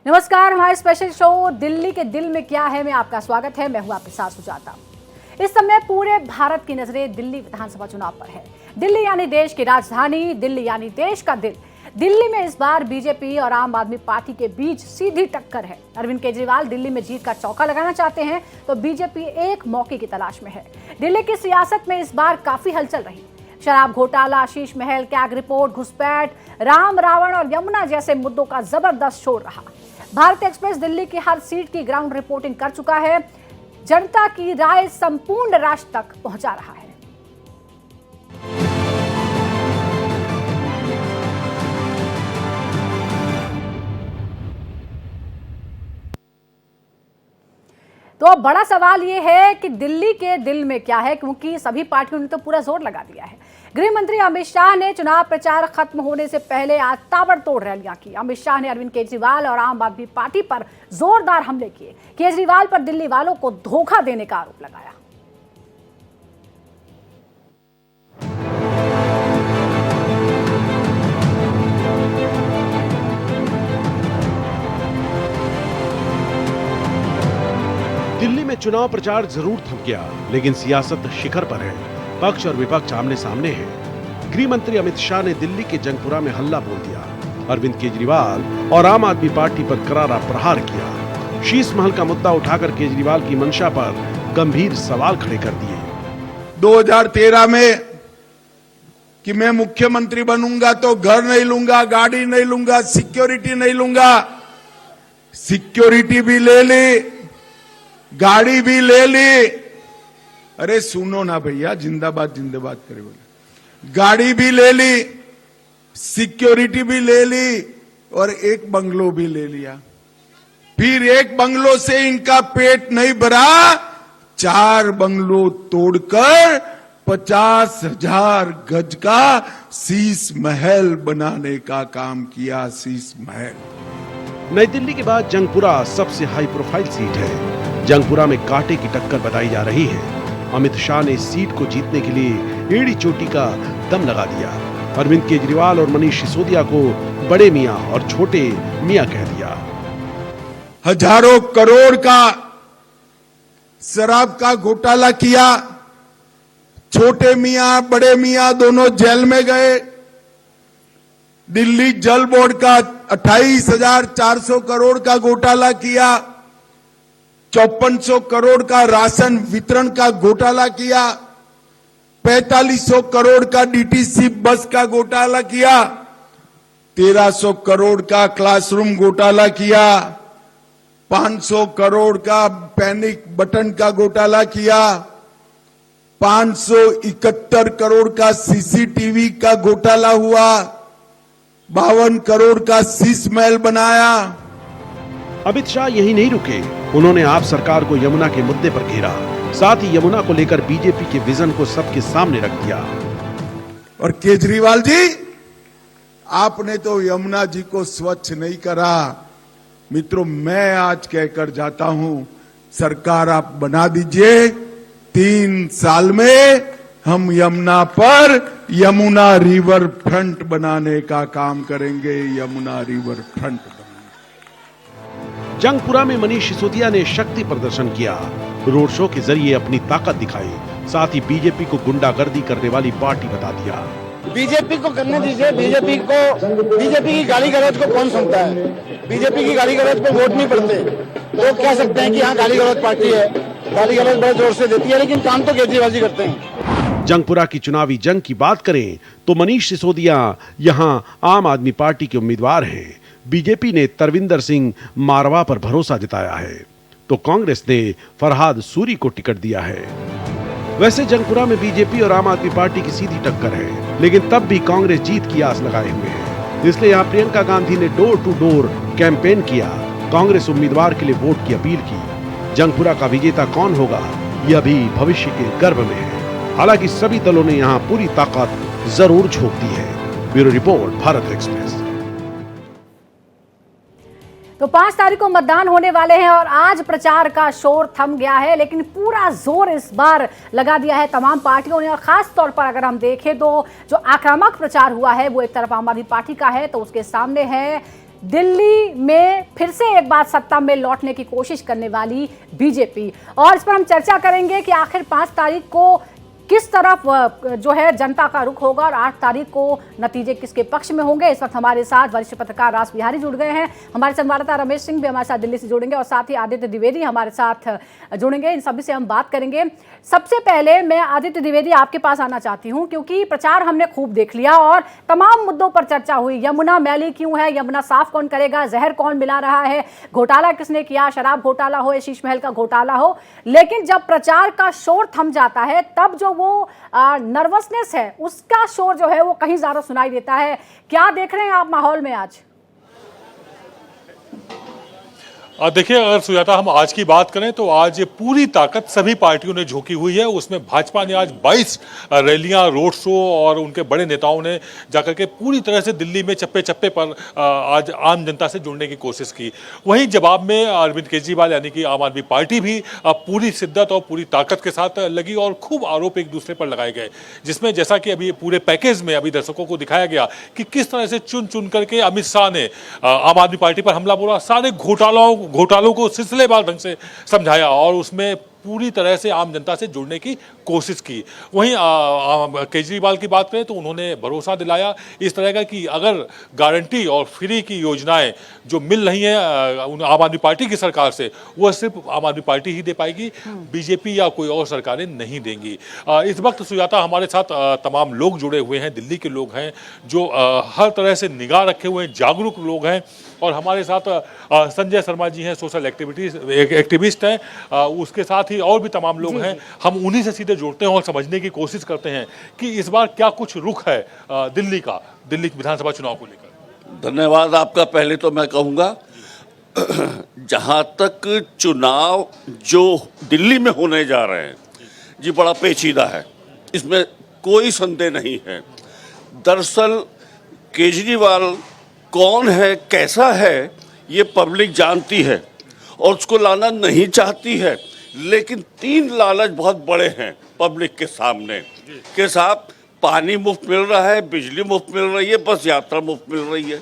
नमस्कार, हमारे special show Delhi के दिल में क्या है में आपका स्वागत है। मैं हूं आपके साथ सुजाता। इस समय पूरे भारत की नजरें दिल्ली विधानसभा चुनाव पर है। दिल्ली यानी देश की राजधानी, दिल्ली यानी देश का दिल। दिल्ली में इस बार बीजेपी और आम आदमी पार्टी के बीच सीधी टक्कर है। अरविंद केजरीवाल दिल्ली में जीत का चौका लगाना चाहते हैं तो बीजेपी एक मौके की तलाश में है। दिल्ली की सियासत में इस बार काफी हलचल रही। शराब घोटाला, शीश महल, कैग रिपोर्ट, घुसपैठ, राम रावण और यमुना जैसे मुद्दों का जबरदस्त शोर रहा। भारत एक्सप्रेस दिल्ली की हर सीट की ग्राउंड रिपोर्टिंग कर चुका है। जनता की राय संपूर्ण राष्ट्र तक पहुंचा रहा है। तो अब बड़ा सवाल यह है कि दिल्ली के दिल में क्या है, क्योंकि सभी पार्टियों ने तो पूरा जोर लगा दिया है। गृह मंत्री अमित शाह ने चुनाव प्रचार खत्म होने से पहले आज ताबड़तोड़ रैलियां की। अमित शाह ने अरविंद केजरीवाल और आम आदमी पार्टी पर जोरदार हमले किए। केजरीवाल पर दिल्ली वालों को धोखा देने का आरोप लगाया। दिल्ली में चुनाव प्रचार जरूर थम गया, लेकिन सियासत शिखर पर है। पक्ष और विपक्ष आमने सामने हैं। गृह मंत्री अमित शाह ने दिल्ली के जंगपुरा में हल्ला बोल दिया। अरविंद केजरीवाल और आम आदमी पार्टी पर करारा प्रहार किया। शीश महल का मुद्दा उठाकर केजरीवाल की मंशा पर गंभीर सवाल खड़े कर दिए। 2013 में कि मैं मुख्यमंत्री बनूंगा तो घर नहीं लूंगा, गाड़ी नहीं लूंगा, सिक्योरिटी नहीं लूंगा। सिक्योरिटी भी ले ली, गाड़ी भी ले ली। अरे सुनो ना भैया, जिंदाबाद जिंदाबाद करे बोले। गाड़ी भी ले ली, सिक्योरिटी भी ले ली और एक बंगलो भी ले लिया। फिर एक बंगलो से इनका पेट नहीं भरा, 4 बंगलो तोड़कर 50,000 गज का शीश महल बनाने का काम किया। शीश महल। नई दिल्ली के बाद जंगपुरा सबसे हाई प्रोफाइल सीट है। जंगपुरा में कांटे की टक्कर बताई जा रही है। अमित शाह ने इस सीट को जीतने के लिए एड़ी चोटी का दम लगा दिया। अरविंद केजरीवाल और मनीष सिसोदिया को बड़े मियां और छोटे मियां कह दिया। हजारों करोड़ का शराब का घोटाला किया। छोटे मियां बड़े मियां दोनों जेल में गए। दिल्ली जल बोर्ड का 28,400 करोड़ का घोटाला किया। 5400 करोड़ का राशन वितरण का घोटाला किया। 4500 करोड़ का डीटीसी बस का घोटाला किया। 1300 करोड़ का क्लासरूम घोटाला किया। 500 करोड़ का पैनिक बटन का घोटाला किया। 571 करोड़ का सीसीटीवी का घोटाला हुआ। 52 करोड़ का शीश महल बनाया। अमित शाह यही नहीं रुके। उन्होंने आप सरकार को यमुना के मुद्दे पर घेरा। साथ ही यमुना को लेकर बीजेपी के विजन को सबके सामने रख दिया। और केजरीवाल जी, आपने तो यमुना जी को स्वच्छ नहीं करा। मित्रों, मैं आज कहकर जाता हूं, सरकार आप बना दीजिए। 3 साल में हम यमुना पर यमुना रिवर फ्रंट बनाने का काम करेंगे। Yamuna river front. जंगपुरा में मनीष सिसोदिया ने शक्ति प्रदर्शन किया। रोड शो के जरिए अपनी ताकत दिखाई। साथ ही बीजेपी को गुंडागर्दी करने वाली पार्टी बता दिया। बीजेपी को करने दीजिए। बीजेपी की गाली गलौज को कौन सुनता है? बीजेपी की गाली गलौज पे वोट नहीं पड़ते। लोग कह सकते हैं कि हाँ, गाली गलौज पार्टी है, गाली गलौज बड़े जोर से देती है, लेकिन काम तो केजरीवाल जी करते हैं। जंगपुरा की चुनावी जंग की बात करें तो मनीष सिसोदिया यहां आम आदमी पार्टी के उम्मीदवार हैं। बीजेपी ने तरविंदर सिंह मारवा पर भरोसा जताया है, तो कांग्रेस ने फरहाद सूरी को टिकट दिया है। वैसे जंगपुरा में बीजेपी और आम आदमी पार्टी की सीधी टक्कर है, लेकिन तब भी कांग्रेस जीत की आस लगाए हुए है। इसलिए यहाँ प्रियंका गांधी ने डोर टू डोर कैंपेन किया। कांग्रेस उम्मीदवार के लिए वोट की अपील की। जंगपुरा का विजेता कौन होगा, यह अभी भविष्य के गर्भ में है। हालांकि सभी दलों ने यहाँ पूरी ताकत जरूर झोंक दी है। Bureau report, Bharat express. तो 5 तारीख को मतदान होने वाले हैं और आज प्रचार का शोर थम गया है, लेकिन पूरा जोर इस बार लगा दिया है तमाम पार्टियों ने। और खास तौर पर अगर हम देखें तो जो आक्रामक प्रचार हुआ है वो एक तरफ आम आदमी पार्टी का है, तो उसके सामने है दिल्ली में फिर से एक बार सत्ता में लौटने की कोशिश करने वाली बीजेपी, और इस पर हम चर्चा करेंगे कि आखिर 5 तारीख को किस तरफ जो है जनता का रुख होगा और 8 तारीख को नतीजे किसके पक्ष में होंगे। इस वक्त हमारे साथ वरिष्ठ पत्रकार रास बिहारी जुड़ गए हैं, हमारे संवाददाता रमेश सिंह भी हमारे साथ दिल्ली से जुड़ेंगे और साथ ही आदित्य द्विवेदी हमारे साथ जुड़ेंगे। इन सभी से हम बात करेंगे। सबसे पहले मैं आदित्य द्विवेदी आपके पास आना चाहती हूं, क्योंकि प्रचार हमने खूब देख लिया और तमाम मुद्दों पर चर्चा हुई। यमुना मैली क्यों है, यमुना साफ कौन करेगा, जहर कौन मिला रहा है, घोटाला किसने किया, शराब घोटाला हो या शीश महल का घोटाला हो। लेकिन जब प्रचार का शोर थम जाता है तब जो वो नर्वसनेस है उसका शोर जो है वो कहीं ज्यादा सुनाई देता है। क्या देख रहे हैं आप माहौल में आज? देखिए, अगर सुजाता हम आज की बात करें तो आज पूरी ताकत सभी पार्टियों ने झोंकी हुई है। उसमें भाजपा ने आज 22 रैलियां, रोड शो और उनके बड़े नेताओं ने जाकर के पूरी तरह से दिल्ली में चप्पे चप्पे पर आज आम जनता से जुड़ने की कोशिश की। वहीं जवाब में अरविंद केजरीवाल यानी कि आम आदमी पार्टी भी पूरी शिद्दत और पूरी ताकत के साथ लगी और खूब आरोप एक दूसरे पर लगाए गए, जिसमें जैसा कि अभी पूरे पैकेज में अभी दर्शकों को दिखाया गया कि किस तरह से चुन चुन करके अमित शाह ने आम आदमी पार्टी पर हमला बोला, सारे घोटालों को सिलसिलेवार ढंग से समझाया और उसमें पूरी तरह से आम जनता से जुड़ने की कोशिश की। वहीं केजरीवाल की बात करें तो उन्होंने भरोसा दिलाया इस तरह का कि अगर गारंटी और फ्री की योजनाएं जो मिल रही हैं आम आदमी पार्टी की सरकार से, वह सिर्फ आम आदमी पार्टी ही दे पाएगी, बीजेपी या कोई और सरकारें नहीं देंगी। इस वक्त सुजाता हमारे साथ तमाम लोग जुड़े हुए हैं, दिल्ली के लोग हैं जो हर तरह से निगाह रखे हुए हैं, जागरूक लोग हैं। और हमारे साथ संजय शर्मा जी हैं, सोशल एक्टिविस्ट हैं, उसके साथ ही और भी तमाम लोग हैं। हम उन्हीं से सीधे जुड़ते हैं और समझने की कोशिश करते हैं कि इस बार क्या कुछ रुख है दिल्ली विधानसभा चुनाव को लेकर। धन्यवाद आपका। पहले तो मैं कहूँगा जहाँ तक चुनाव जो दिल्ली में होने जा रहे हैं जी, बड़ा पेचीदा है, इसमें कोई संदेह नहीं है। दरअसल केजरीवाल कौन है, कैसा है, ये पब्लिक जानती है और उसको लाना नहीं चाहती है, लेकिन 3 लालच बहुत बड़े हैं पब्लिक के सामने कि साहब पानी मुफ्त मिल रहा है, बिजली मुफ्त मिल रही है, बस यात्रा मुफ्त मिल रही है।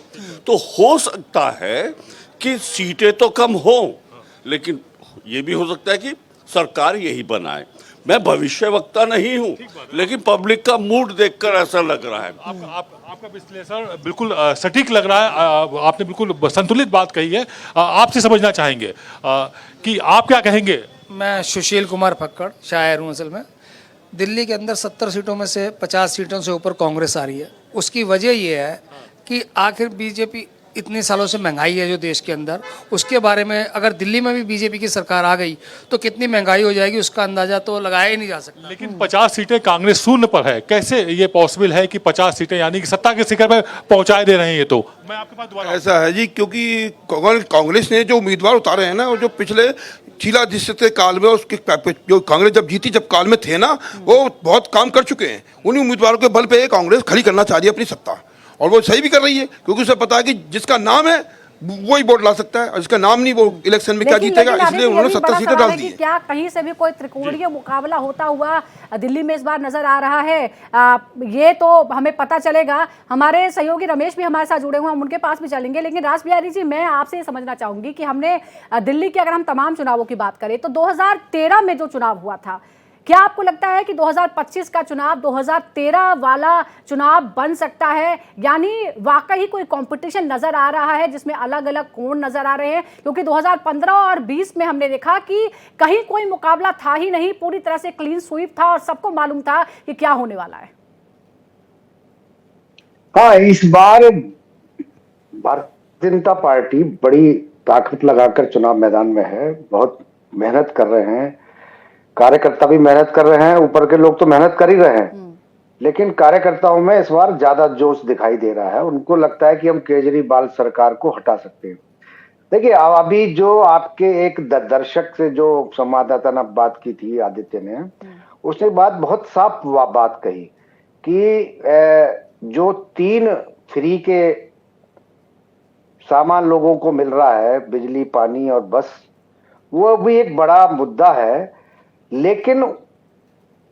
तो हो सकता है कि सीटें तो कम हो, लेकिन ये भी हो सकता है कि सरकार यही बनाए। मैं भविष्यवक्ता नहीं हूँ, लेकिन पब्लिक का मूड देखकर ऐसा लग रहा है। आपका विश्लेषण बिल्कुल सटीक लग रहा है, आपने बिल्कुल संतुलित बात कही है। आपसे समझना चाहेंगे कि आप क्या कहेंगे। मैं सुशील कुमार फक्कड़ शायर हूँ। असल में दिल्ली के अंदर 70 सीटों में से 50 सीटों से ऊपर कांग्रेस आ रही है। उसकी वजह ये है कि आखिर बीजेपी इतने सालों से महंगाई है जो देश के अंदर, उसके बारे में अगर दिल्ली में भी बीजेपी की सरकार आ गई तो कितनी महंगाई हो जाएगी उसका अंदाजा तो लगाया ही नहीं जा सकता। लेकिन 50 सीटें कांग्रेस शून्य पर है, कैसे ये पॉसिबल है कि 50 सीटें यानी कि सत्ता के शिखर पर पहुंचाए दे रहे हैं। ये तो मैं आपके पास दोबारा ऐसा है जी, क्योंकि कांग्रेस ने जो उम्मीदवार उतारे हैं ना, और जो पिछले शीला दीक्षित के काल में उसके जो कांग्रेस जब जीती, जब काल में थे ना, वो बहुत काम कर चुके हैं। उन्हीं उम्मीदवारों के बल पे कांग्रेस खड़ी करना चाह रही है अपनी सत्ता, और वो सही भी कर रही है, क्योंकि उसे पता है कि जिसका नाम है वही वोट ला सकता है और जिसका नाम नहीं वो इलेक्शन में क्या जीतेगा। इसलिए उन्होंने 70 सीटें डाल दी है। क्या कहीं से भी कोई त्रिकोणीय मुकाबला होता हुआ दिल्ली में इस बार नजर आ रहा है? ये तो हमें पता चलेगा। हमारे सहयोगी रमेश भी हमारे साथ जुड़े हुए हैं, हम उनके पास भी चलेंगे। लेकिन रास बिहारी जी, मैं आपसे ये समझना चाहूंगी कि हमने दिल्ली के अगर हम तमाम चुनावों की बात करें तो 2013 में जो चुनाव हुआ था, क्या आपको लगता है कि 2025 का चुनाव 2013 वाला चुनाव बन सकता है? यानी वाकई कोई कंपटीशन नजर आ रहा है जिसमें अलग अलग कोण नजर आ रहे हैं? क्योंकि 2015 और 20 में हमने देखा कि कहीं कोई मुकाबला था ही नहीं, पूरी तरह से क्लीन स्वीप था और सबको मालूम था कि क्या होने वाला है। हाँ, इस बार भारतीय जनता पार्टी बड़ी ताकत लगाकर चुनाव मैदान में है, बहुत मेहनत कर रहे हैं, कार्यकर्ता भी मेहनत कर रहे हैं, ऊपर के लोग तो मेहनत कर ही रहे हैं, लेकिन कार्यकर्ताओं में इस बार ज्यादा जोश दिखाई दे रहा है। उनको लगता है कि हम केजरीवाल सरकार को हटा सकते हैं। देखिए, अभी जो आपके एक दर्शक से जो संवाददाता ने बात की थी आदित्य ने, उसने बहुत साफ बात कही कि जो 3 फ्री के सामान लोगों को मिल रहा है, बिजली, पानी और बस, वो भी एक बड़ा मुद्दा है। लेकिन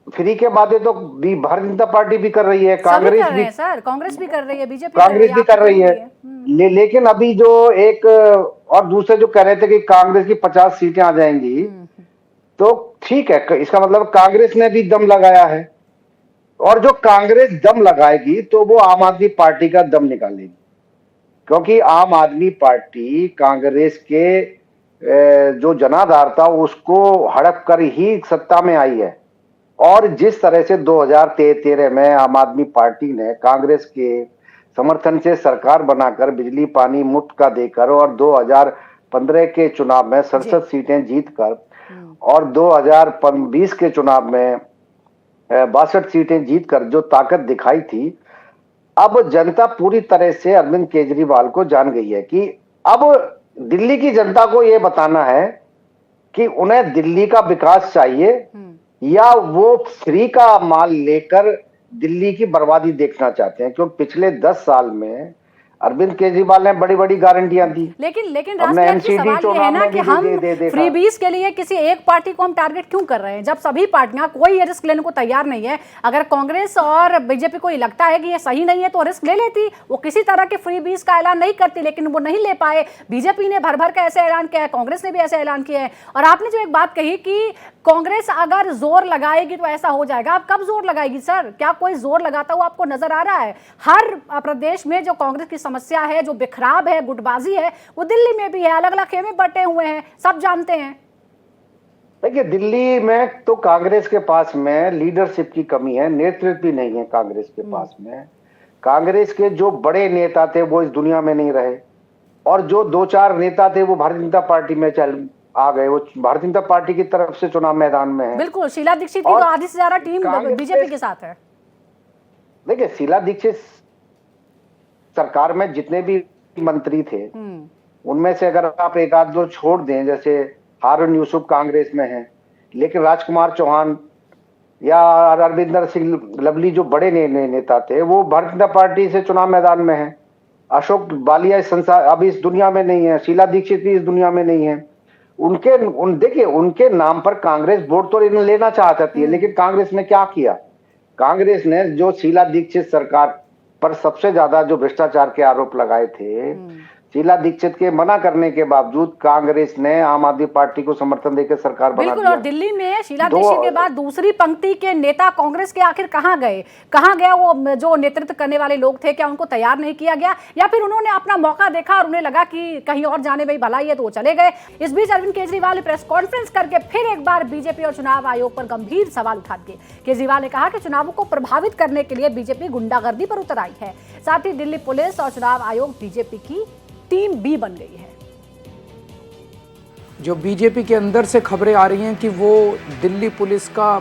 फ्री के वादे तो भारतीय जनता पार्टी भी कर रही है, सभी कांग्रेस कर रहे भी हैं सर, कांग्रेस भी कर रही है, बीजेपी कांग्रेस भी कर रही है। हम्म। लेकिन अभी जो एक और दूसरे जो कह रहे थे कि कांग्रेस की 50 सीटें आ जाएंगी, तो ठीक है, इसका मतलब कांग्रेस ने भी दम लगाया है, और जो कांग्रेस दम लगाएगी तो वो आम आदमी पार्टी का दम निकालेगी, क्योंकि आम आदमी पार्टी कांग्रेस के जो जनाधार था उसको हड़प कर ही सत्ता में आई है। और जिस तरह से 2013 में आम आदमी पार्टी ने कांग्रेस के समर्थन से सरकार बनाकर बिजली पानी मुफ्त का देकर, और 2015 के चुनाव में 67 सीटें जीतकर, और 2020 के चुनाव में 62 सीटें जीतकर जो ताकत दिखाई थी, अब जनता पूरी तरह से अरविंद केजरीवाल को जान गई है कि अब दिल्ली की जनता को यह बताना है कि उन्हें दिल्ली का विकास चाहिए या वो फ्री का माल लेकर दिल्ली की बर्बादी देखना चाहते हैं। क्योंकि पिछले 10 साल में अरविंद केजरीवाल ने बड़ी बड़ी गारंटियां दी, लेकिन हमने राष्ट्रपति MCD सवाल ये है चुनाव ना में कि भी हम देखा। फ्रीबीज के लिए किसी एक पार्टी को हम टारगेट क्यों कर रहे हैं, जब सभी पार्टियां कोई रिस्क लेने को तैयार नहीं है। अगर कांग्रेस और बीजेपी को लगता है कि ये सही नहीं है तो रिस्क ले लेती, वो किसी तरह के फ्रीबीज का ऐलान नहीं करती, लेकिन वो नहीं ले पाए। बीजेपी ने भर भर का ऐसे ऐलान किया है, कांग्रेस ने भी ऐसे ऐलान किया है। और आपने जो एक बात कही कि कांग्रेस अगर जोर लगाएगी तो ऐसा हो जाएगा, अब कब जोर लगाएगी सर? क्या कोई जोर लगाता हुआ आपको नजर आ रहा है? हर प्रदेश में जो कांग्रेस की समस्या है, जो बिखराव है, गुटबाजी है, वो दिल्ली में भी है। अलग अलग खेमे बटे हुए हैं, सब जानते हैं। देखिए, दिल्ली में तो कांग्रेस के पास में लीडरशिप की कमी है, नेतृत्व भी नहीं है कांग्रेस के पास में। कांग्रेस के जो बड़े नेता थे वो इस दुनिया में नहीं रहे, और जो 2-4 नेता थे वो भारतीय जनता पार्टी में आ गए, वो भारतीय जनता पार्टी की तरफ से चुनाव मैदान में है। बिल्कुल, शीला दीक्षित की तो आधी से ज्यादा टीम बीजेपी के साथ है। देखिए, शीला दीक्षित सरकार में जितने भी मंत्री थे उनमें से अगर आप एक आध दो छोड़ दें, जैसे हारून यूसुफ कांग्रेस में है, लेकिन राजकुमार चौहान या अरविंदर सिंह लवली जो बड़े नेता थे वो भारतीय जनता पार्टी से चुनाव मैदान में है। अशोक बालिया इस संसार अभी इस दुनिया में नहीं है, शीला दीक्षित भी इस दुनिया में नहीं है। देखिए, उनके नाम पर कांग्रेस वोट तो लेना चाहती है, लेकिन कांग्रेस ने क्या किया? कांग्रेस ने जो शीला दीक्षित सरकार पर सबसे ज्यादा जो भ्रष्टाचार के आरोप लगाए थे, शीला दीक्षित के मना करने के बावजूद कांग्रेस ने आम आदमी पार्टी को समर्थन देकर सरकार बना बिल्कुल। दिया। और दिल्ली में शीला दीक्षित के बाद दूसरी पंक्ति के नेता कांग्रेस के आखिर कहां गए? कहां गया वो जो नेतृत्व करने वाले लोग थे? क्या उनको तैयार नहीं किया गया, या फिर उन्होंने अपना मौका देखा और उन्हें लगा कि कहीं और जाने में भलाई है तो वो चले गए? इस बीच अरविंद केजरीवाल ने प्रेस कॉन्फ्रेंस करके फिर एक बार बीजेपी और चुनाव आयोग पर गंभीर सवाल उठा दिए। केजरीवाल ने कहा कि चुनावों को प्रभावित करने के लिए बीजेपी गुंडागर्दी पर उतर आई है। साथ ही दिल्ली पुलिस और चुनाव आयोग बीजेपी की टीम बी बन गई है। जो बीजेपी के अंदर से खबरें आ रही हैं कि वो दिल्ली पुलिस का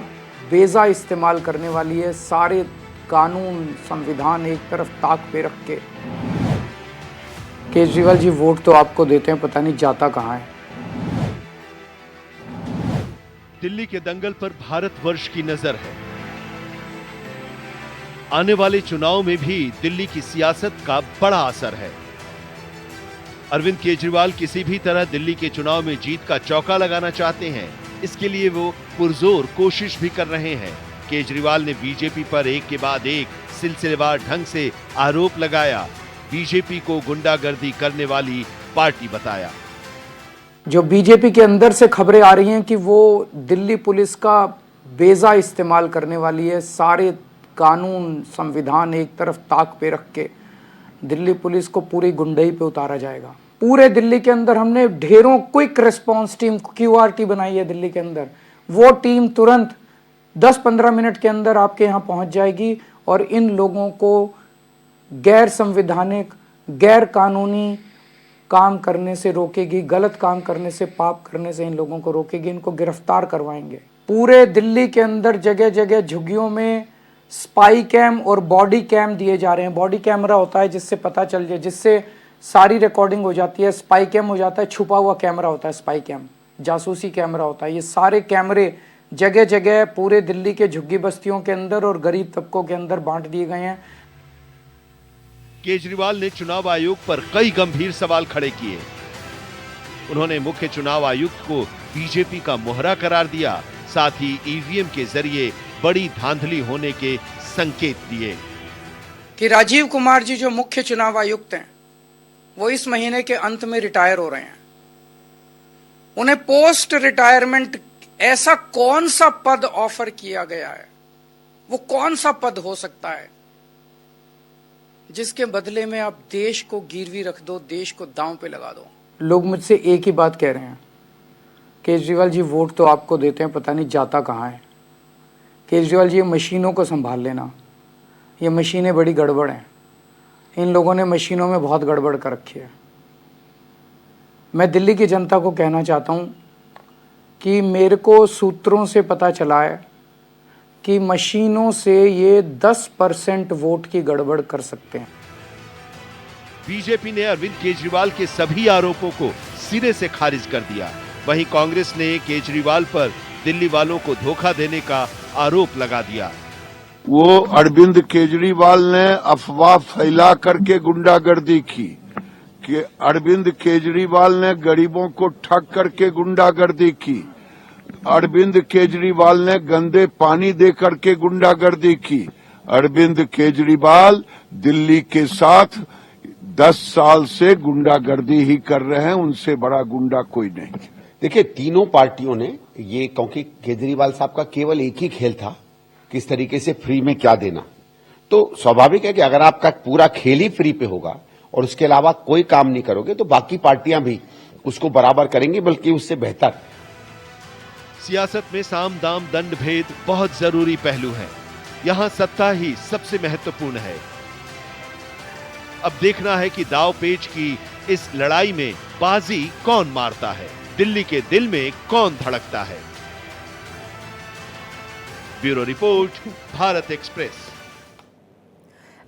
बेजा इस्तेमाल करने वाली है, सारे कानून संविधान एक तरफ ताक पे रख के। केजरीवाल जी वोट तो आपको देते हैं, पता नहीं जाता कहाँ है। दिल्ली के दंगल पर भारतवर्ष की नजर है। आने वाले चुनाव में भी दिल्ली की सियासत का बड़ा असर है। अरविंद केजरीवाल किसी भी तरह दिल्ली के चुनाव में जीत का चौका लगाना चाहते हैं। इसके लिए वो पुरजोर कोशिश भी कर रहे हैं। केजरीवाल ने बीजेपी पर एक के बाद एक सिलसिलेवार ढंग से आरोप लगाया, बीजेपी को गुंडागर्दी करने वाली पार्टी बताया। जो बीजेपी के अंदर से खबरें आ रही हैं कि वो दिल्ली पुलिस का बेजा इस्तेमाल करने वाली है, सारे कानून संविधान एक तरफ ताक पे रख के दिल्ली पुलिस को पूरी गुंडई पे उतारा जाएगा। पूरे दिल्ली के अंदर हमने ढेरों क्विक रिस्पांस टीम QRT बनाई है दिल्ली के अंदर। वो टीम तुरंत 10-15 मिनट के अंदर आपके यहाँ पहुँच जाएगी और इन लोगों को गैर संवैधानिक, गैर कानूनी काम करने से रोकेगी, गलत काम करने से, पाप करने से इन लोगों को रोकेगी, इनको गिरफ्तार करवाएंगे। पूरे दिल्ली के अंदर जगह जगह झुग्गियों में स्पाई कैम और बॉडी कैम दिए जा रहे हैं। बॉडी कैमरा होता है जिससे पता चल जाए, जिससे सारी रिकॉर्डिंग हो जाती है। स्पाई कैम हो जाता है छुपा हुआ कैमरा होता है, स्पाई कैम जासूसी कैमरा होता है। ये सारे कैमरे जगह जगह पूरे दिल्ली के झुग्गी बस्तियों के अंदर और गरीब तबकों के अंदर बांट दिए गए हैं। केजरीवाल ने चुनाव आयोग पर कई गंभीर सवाल खड़े किए। उन्होंने मुख्य चुनाव आयुक्त को बीजेपी का मोहरा करार दिया। साथ ही ईवीएम के जरिए बड़ी धांधली होने के संकेत दिए कि राजीव कुमार जी जो मुख्य चुनाव आयुक्त हैं, वो इस महीने के अंत में रिटायर हो रहे हैं। उन्हें पोस्ट रिटायरमेंट ऐसा कौन सा पद ऑफर किया गया है, वो कौन सा पद हो सकता है जिसके बदले में आप देश को गिरवी रख दो, देश को दांव पे लगा दो। लोग मुझसे एक ही बात कह रहे हैं, केजरीवाल जी वोट तो आपको देते हैं, पता नहीं जाता कहाँ है। केजरीवाल जी ये मशीनों को संभाल लेना, ये मशीनें बड़ी गड़बड़ हैं। इन लोगों ने मशीनों में बहुत गड़बड़ कर रखी है। मैं दिल्ली की जनता को कहना चाहता हूँ कि मेरे को सूत्रों से पता चला है कि मशीनों से ये 10% वोट की गड़बड़ कर सकते हैं। बीजेपी ने अरविंद केजरीवाल के सभी आरोपों को सिरे से खारिज कर दिया। वहीं कांग्रेस ने केजरीवाल पर दिल्ली वालों को धोखा देने का आरोप लगा दिया। वो अरविंद केजरीवाल ने अफवाह फैला करके गुंडागर्दी की कि अरविंद केजरीवाल ने गरीबों को ठग करके गुंडागर्दी की, अरविंद केजरीवाल ने गंदे पानी दे करके गुंडागर्दी की। अरविंद केजरीवाल दिल्ली के साथ 10 साल से गुंडागर्दी ही कर रहे हैं, उनसे बड़ा गुंडा कोई नहीं। देखिए, तीनों पार्टियों ने ये, क्योंकि केजरीवाल साहब का केवल एक ही खेल था, किस तरीके से फ्री में क्या देना, तो स्वाभाविक है कि अगर आपका पूरा खेल ही फ्री पे होगा और उसके अलावा कोई काम नहीं करोगे तो बाकी पार्टियां भी उसको बराबर करेंगी, बल्कि उससे बेहतर। सियासत में साम दाम दंड भेद बहुत जरूरी पहलू है। यहां सत्ता ही सबसे महत्वपूर्ण है। अब देखना है कि दाव पेच की इस लड़ाई में बाजी कौन मारता है, दिल्ली के दिल में कौन धड़कता है। Bureau report, Bharat express.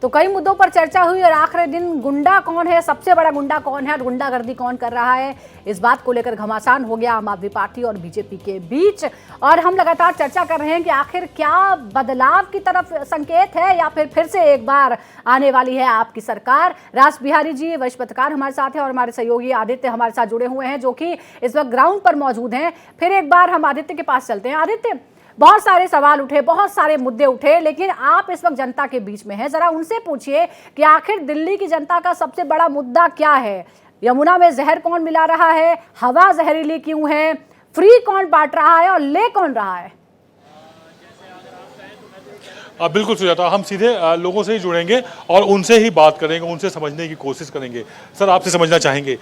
तो कई मुद्दों पर चर्चा हुई और आखिरी दिन गुंडा कौन है, सबसे बड़ा गुंडा कौन है और गुंडागर्दी कौन कर रहा है, इस बात को लेकर घमासान हो गया आम आदमी पार्टी और बीजेपी के बीच। और हम लगातार चर्चा कर रहे हैं कि आखिर क्या बदलाव की तरफ संकेत है या फिर से एक बार आने वाली है आपकी सरकार। राज बिहारी जी वरिष्ठ पत्रकार हमारे साथ हैं और हमारे सहयोगी आदित्य हमारे साथ जुड़े हुए हैं जो कि इस वक्त ग्राउंड पर मौजूद हैं। फिर एक बार हम आदित्य के पास चलते हैं। आदित्य, बहुत सारे सवाल उठे, बहुत सारे मुद्दे उठे, लेकिन आप इस वक्त जनता के बीच में हैं, जरा उनसे पूछिए कि आखिर दिल्ली की जनता का सबसे बड़ा मुद्दा क्या है। यमुना में जहर कौन मिला रहा है, हवा जहरीली क्यों है, फ्री कौन बांट रहा है और ले कौन रहा है। बिल्कुल सुजाता, हम सीधे लोगों से ही जुड़ेंगे और उनसे ही बात करेंगे, उनसे समझने की कोशिश करेंगे। सर, आपसे समझना चाहेंगे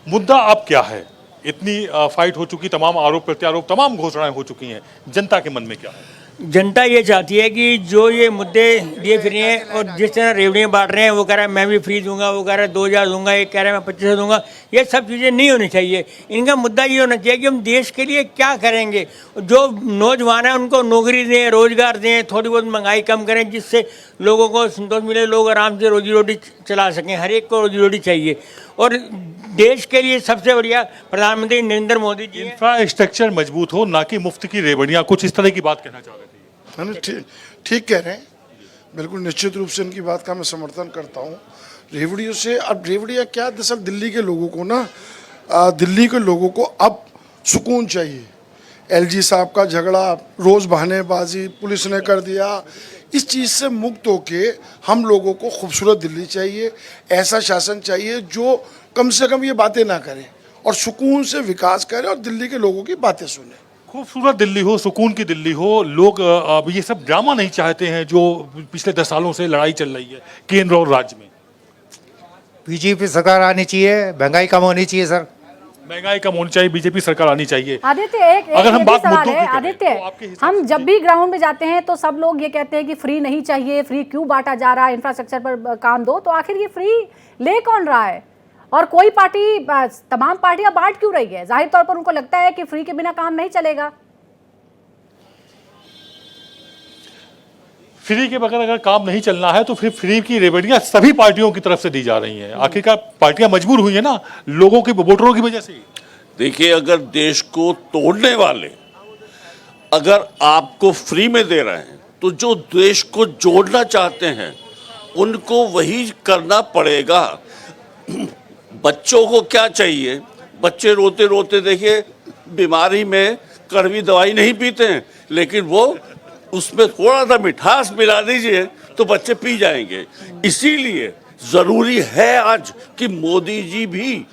मुद्दा अब क्या है। इतनी फाइट हो चुकी, तमाम आरोप प्रत्यारोप, तमाम घोषणाएं हो चुकी हैं, जनता के मन में क्या है? जनता ये चाहती है कि जो ये मुद्दे दिए फिर हैं और जिस तरह रेवड़ियाँ बांट रहे हैं, वो कह रहा है मैं भी फ्री दूंगा, वो कह रहा है 2000 दूंगा, एक कह रहा है मैं 2500 दूंगा, ये सब चीज़ें नहीं होनी चाहिए। इनका मुद्दा ये होना चाहिए कि हम देश के लिए क्या करेंगे। जो नौजवान हैं उनको नौकरी दें, रोजगार दें, थोड़ी बहुत महंगाई कम करें जिससे लोगों को संतोष मिले, लोग आराम से रोजी रोटी चला सकें। हर एक को रोजी रोटी चाहिए और देश के लिए सबसे बढ़िया प्रधानमंत्री नरेंद्र मोदी जी। इंफ्रास्ट्रक्चर मजबूत हो, ना कि मुफ्त की रेवड़ियाँ, कुछ इस तरह की बात कहना चाह रहे थे। ठीक कह रहे हैं, बिल्कुल निश्चित रूप से इनकी बात का मैं समर्थन करता हूँ। रेवड़ियों से, अब रेवड़ियाँ क्या, दरअसल दिल्ली के लोगों को ना, दिल्ली के लोगों को अब सुकून चाहिए। एलजी साहब का झगड़ा, रोज़ बहानेबाजी पुलिस ने कर दिया, इस चीज़ से मुक्त होके हम लोगों को खूबसूरत दिल्ली चाहिए। ऐसा शासन चाहिए जो कम से कम ये बातें ना करे और सुकून से विकास करे और दिल्ली के लोगों की बातें सुने। खूबसूरत दिल्ली हो, सुकून की दिल्ली हो। लोग अब ये सब ड्रामा नहीं चाहते हैं जो पिछले 10 सालों से लड़ाई चल रही है केंद्र और राज्य में। बीजेपी सरकार आनी चाहिए, महंगाई कम होनी चाहिए। सर, महंगाई कम होनी चाहिए, बीजेपी सरकार आनी चाहिए। आदित्य, एक अगर हम बात सवाल मुद्दों है की आदित्य, तो हम जब भी ग्राउंड में जाते हैं तो सब लोग ये कहते हैं कि फ्री नहीं चाहिए, फ्री क्यों बांटा जा रहा है, इंफ्रास्ट्रक्चर पर काम दो, तो आखिर ये फ्री ले कौन रहा है और कोई पार्टी, तमाम पार्टियां बांट क्यों रही है। जाहिर तौर पर उनको लगता है कि फ्री के बिना काम नहीं चलेगा। फ्री के बगैर अगर काम नहीं चलना है तो फिर फ्री की रेवड़ियां सभी पार्टियों की तरफ से दी जा रही हैं। आखिरकार पार्टियां मजबूर हुई है ना, लोगों के वोटरों की वजह से। देखिए, अगर देश को तोड़ने वाले अगर आपको फ्री में दे रहे हैं तो जो देश को जोड़ना चाहते हैं उनको वही करना पड़ेगा। बच्चों को क्या चाहिए, बच्चे रोते रोते देखिए बीमारी में कड़वी दवाई नहीं पीते हैं, लेकिन वो उसमें थोड़ा सा मिठास मिला दीजिए तो बच्चे पी जाएंगे। इसीलिए जरूरी है आज कि मोदी जी भी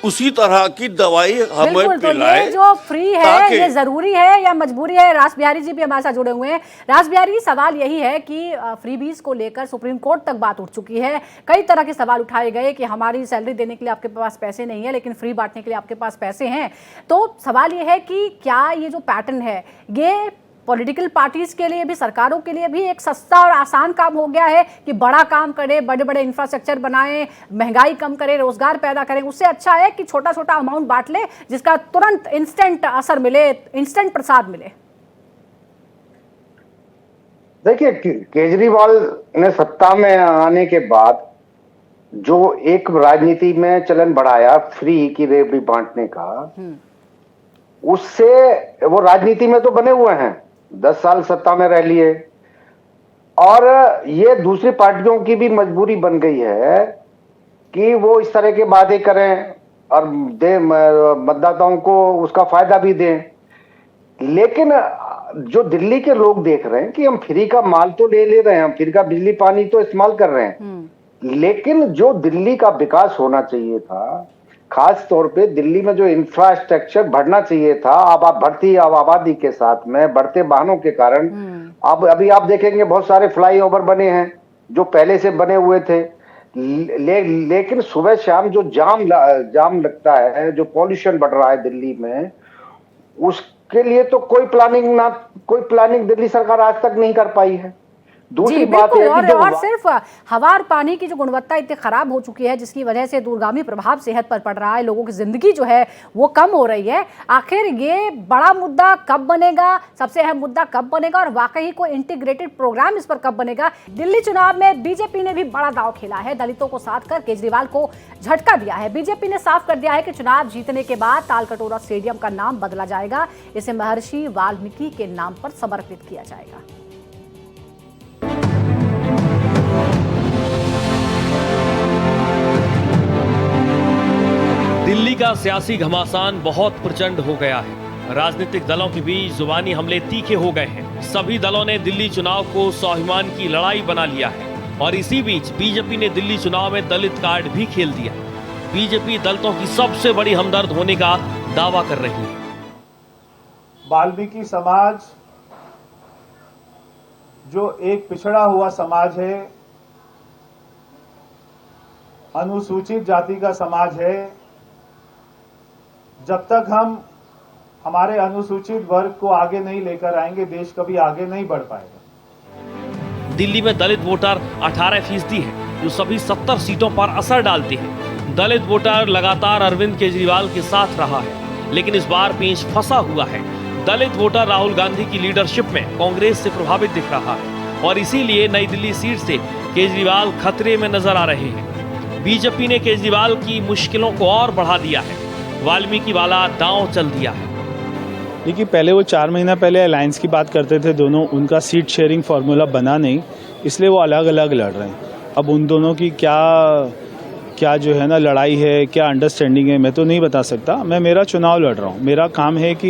उसी तरह की दवाई हमें बिल्कुल, तो पिलाए। ये जो फ्री है ये जरूरी है या मजबूरी है? रास बिहारी जी भी हमारे साथ जुड़े हुए हैं। रास बिहारी, सवाल यही है कि फ्रीबीज को लेकर सुप्रीम कोर्ट तक बात उठ चुकी है। कई तरह के सवाल उठाए गए कि हमारी सैलरी देने के लिए आपके पास पैसे नहीं है लेकिन फ्री बांटने के लिए आपके पास पैसे हैं। तो सवाल ये है कि क्या ये जो पैटर्न है ये पॉलिटिकल पार्टीज के लिए भी, सरकारों के लिए भी एक सस्ता और आसान काम हो गया है कि बड़ा काम करें, बड़े बड़े इंफ्रास्ट्रक्चर बनाएं, महंगाई कम करें, रोजगार पैदा करें? उससे अच्छा है कि छोटा छोटा अमाउंट बांट ले जिसका तुरंत इंस्टेंट असर मिले, इंस्टेंट प्रसाद मिले। देखिए, केजरीवाल ने सत्ता में आने के बाद जो एक राजनीति में चलन बढ़ाया फ्री की रेवड़ी बांटने का, उससे वो राजनीति में तो बने हुए हैं, 10 साल सत्ता में रह लिए, और ये दूसरी पार्टियों की भी मजबूरी बन गई है कि वो इस तरह के वादे करें और दे मतदाताओं को उसका फायदा भी दें। लेकिन जो दिल्ली के लोग देख रहे हैं कि हम फ्री का माल तो ले रहे हैं, हम फ्री का बिजली पानी तो इस्तेमाल कर रहे हैं, लेकिन जो दिल्ली का विकास होना चाहिए था, खास तौर पे दिल्ली में जो इंफ्रास्ट्रक्चर बढ़ना चाहिए था, अब आप बढ़ती आबादी के साथ में बढ़ते वाहनों के कारण अब अभी आप देखेंगे बहुत सारे फ्लाईओवर बने हैं जो पहले से बने हुए थे, लेकिन सुबह शाम जो जाम लगता है, जो पॉल्यूशन बढ़ रहा है दिल्ली में, उसके लिए तो कोई प्लानिंग दिल्ली सरकार आज तक नहीं कर पाई है। दूसरी बात है कि और सिर्फ हवा और पानी की जो गुणवत्ता इतनी खराब हो चुकी है जिसकी वजह से दूरगामी प्रभाव सेहत पर पड़ रहा है, लोगों की जिंदगी जो है वो कम हो रही है। आखिर ये बड़ा मुद्दा कब बनेगा, सबसे अहम मुद्दा कब बनेगा और वाकई कोई इंटीग्रेटेड प्रोग्राम इस पर कब बनेगा? दिल्ली चुनाव में बीजेपी ने भी बड़ा दांव खेला है, दलितों को साथ कर केजरीवाल को झटका दिया है। बीजेपी ने साफ कर दिया है कि चुनाव जीतने के बाद तालकटोरा स्टेडियम का नाम बदला जाएगा, इसे महर्षि वाल्मीकि के नाम पर समर्पित किया जाएगा। दिल्ली का सियासी घमासान बहुत प्रचंड हो गया है। राजनीतिक दलों के बीच जुबानी हमले तीखे हो गए हैं। सभी दलों ने दिल्ली चुनाव को स्वाभिमान की लड़ाई बना लिया है और इसी बीच बीजेपी ने दिल्ली चुनाव में दलित कार्ड भी खेल दिया। बीजेपी दलितों की सबसे बड़ी हमदर्द होने का दावा कर रही है। वाल्मीकि समाज जो एक पिछड़ा हुआ समाज है, अनुसूचित जाति का समाज है, जब तक हम हमारे अनुसूचित वर्ग को आगे नहीं लेकर आएंगे, देश कभी आगे नहीं बढ़ पाएगा। दिल्ली में दलित वोटर 18% है, जो सभी 70 सीटों पर असर डालते हैं। दलित वोटर लगातार अरविंद केजरीवाल के साथ रहा है, लेकिन इस बार पेंच फंसा हुआ है। दलित वोटर राहुल गांधी की लीडरशिप में कांग्रेस से प्रभावित दिख रहा है और इसीलिए नई दिल्ली सीट से केजरीवाल खतरे में नजर आ रहे हैं। बीजेपी ने केजरीवाल की मुश्किलों को और बढ़ा दिया है, वाल्मीकि वाला दांव चल दिया है। देखिए, पहले वो 4 महीना पहले अलायंस की बात करते थे दोनों, उनका सीट शेयरिंग फार्मूला बना नहीं, इसलिए वो अलग अलग लड़ रहे हैं। अब उन दोनों की क्या जो है ना लड़ाई है, क्या अंडरस्टैंडिंग है, मैं तो नहीं बता सकता। मैं मेरा चुनाव लड़ रहा हूँ, मेरा काम है कि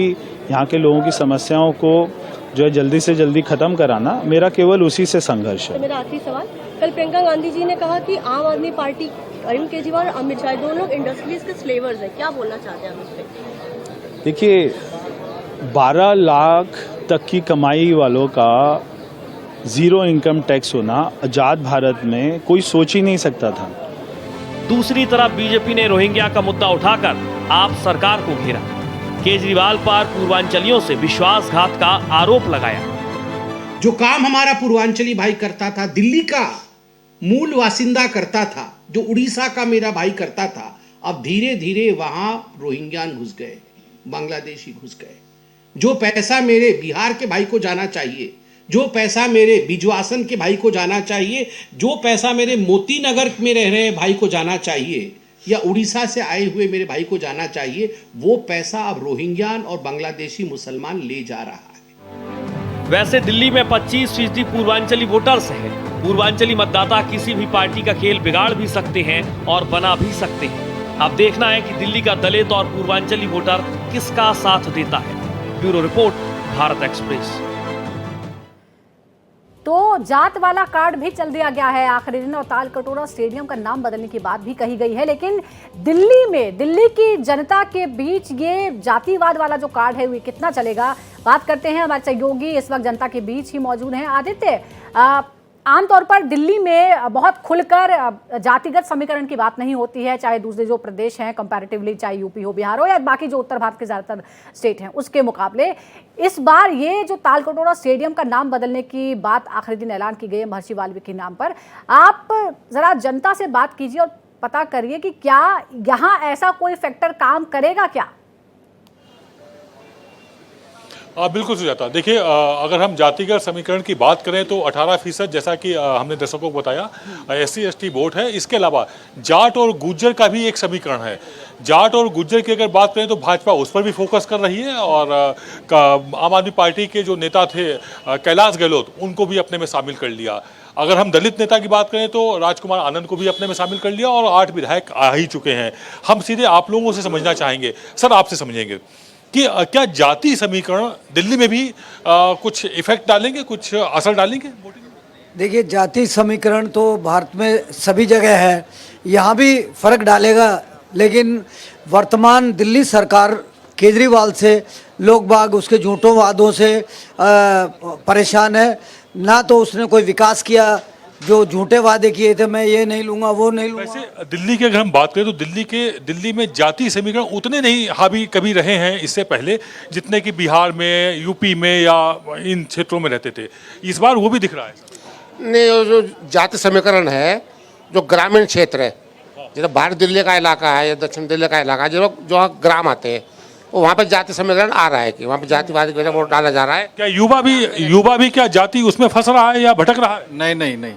यहाँ के लोगों की समस्याओं को जो है जल्दी से जल्दी खत्म कराना, मेरा केवल उसी से संघर्ष है। मेरा आखिरी सवाल, कल प्रियंका गांधी जी ने कहा कि आम आदमी पार्टी, अरविंद केजरीवाल और अमित शाह दोनों लोग इंडस्ट्रीज के स्लेवर्स हैं, क्या बोलना चाहते हैं आप इस पे? देखिए, 12 लाख तक की कमाई वालों का जीरो इनकम टैक्स होना आजाद भारत में कोई सोच ही नहीं सकता था। दूसरी तरफ बीजेपी ने रोहिंग्या का मुद्दा उठाकर आप सरकार को घेरा। केजरीवाल पर पूर्वांचलियों से विश्वासघात का आरोप लगाया। जो काम हमारा पूर्वांचली भाई करता था, दिल्ली का मूल वासिंदा करता था, जो उड़ीसा का मेरा भाई करता था, अब धीरे धीरे वहां रोहिंग्यान घुस गए, बांग्लादेशी घुस गए। जो पैसा मेरे बिहार के भाई को जाना चाहिए, जो पैसा मेरे बिजवासन के भाई को जाना चाहिए, जो पैसा मेरे मोती नगर में रह रहे भाई को जाना चाहिए या उड़ीसा से आए हुए मेरे भाई को जाना चाहिए, वो पैसा अब रोहिंग्यान और बांग्लादेशी मुसलमान ले जा रहा है। वैसे दिल्ली में 25% पूर्वांचली वोटर्स हैं। पूर्वांचली मतदाता किसी भी पार्टी का खेल बिगाड़ भी सकते हैं और बना भी सकते हैं। अब देखना है कि दिल्ली का दलित और पूर्वांचली वोटर किसका साथ देता है। Bureau report, Bharat express. तो जात वाला कार्ड भी चल दिया गया है आखिरी दिन और ताल कटोरा स्टेडियम का नाम बदलने की बात भी कही गई है। लेकिन दिल्ली की जनता के बीच ये जातिवाद वाला जो कार्ड है वो कितना चलेगा, बात करते हैं। हमारे सहयोगी इस वक्त जनता के बीच ही मौजूद हैं। आदित्य, आमतौर पर दिल्ली में बहुत खुलकर जातिगत समीकरण की बात नहीं होती है, चाहे दूसरे जो प्रदेश हैं कंपैरेटिवली, चाहे यूपी हो, बिहार हो या बाकी जो उत्तर भारत के ज़्यादातर स्टेट हैं उसके मुकाबले। इस बार ये जो तालकटोरा स्टेडियम का नाम बदलने की बात आखिरी दिन ऐलान की गई है महर्षि वाल्मीकि नाम पर, आप ज़रा जनता से बात कीजिए और पता करिए कि क्या यहाँ ऐसा कोई फैक्टर काम करेगा क्या? बिल्कुल सुजाता, देखिए अगर हम जातिगत समीकरण की बात करें तो 18% जैसा कि हमने दर्शकों को बताया SC/ST वोट है। इसके अलावा जाट और गुज्जर का भी एक समीकरण है। जाट और गुज्जर की अगर बात करें तो भाजपा उस पर भी फोकस कर रही है और आम आदमी पार्टी के जो नेता थे कैलाश गहलोत, उनको भी अपने में शामिल कर लिया। अगर हम दलित नेता की बात करें तो राजकुमार आनंद को भी अपने में शामिल कर लिया और 8 विधायक आ ही चुके हैं। हम सीधे आप लोगों से समझना चाहेंगे, सर आपसे समझेंगे कि क्या जाति समीकरण दिल्ली में भी कुछ इफेक्ट डालेंगे, कुछ असर डालेंगे? देखिए, जाति समीकरण तो भारत में सभी जगह है, यहाँ भी फर्क डालेगा। लेकिन वर्तमान दिल्ली सरकार केजरीवाल से लोग बाग उसके झूठों वादों से परेशान है। ना तो उसने कोई विकास किया, जो झूठे वादे किए थे मैं ये नहीं लूंगा वो नहीं लूंगा। वैसे दिल्ली की अगर हम बात करें तो दिल्ली में जाति समीकरण उतने नहीं हावी कभी रहे हैं इससे पहले जितने कि बिहार में, यूपी में या इन क्षेत्रों में रहते थे। इस बार वो भी दिख रहा है। नहीं, जो जाति समीकरण है जो ग्रामीण क्षेत्र है, जैसे बाहर दिल्ली का इलाका है या दक्षिण दिल्ली का इलाका है, जो ग्राम आते हैं वो वहाँ पे जाति समीकरण आ रहा है कि वहाँ पे जातिवाद की वजह वोट डाला जा रहा है। क्या युवा भी क्या जाति उसमें फंस रहा है या भटक रहा है? नहीं,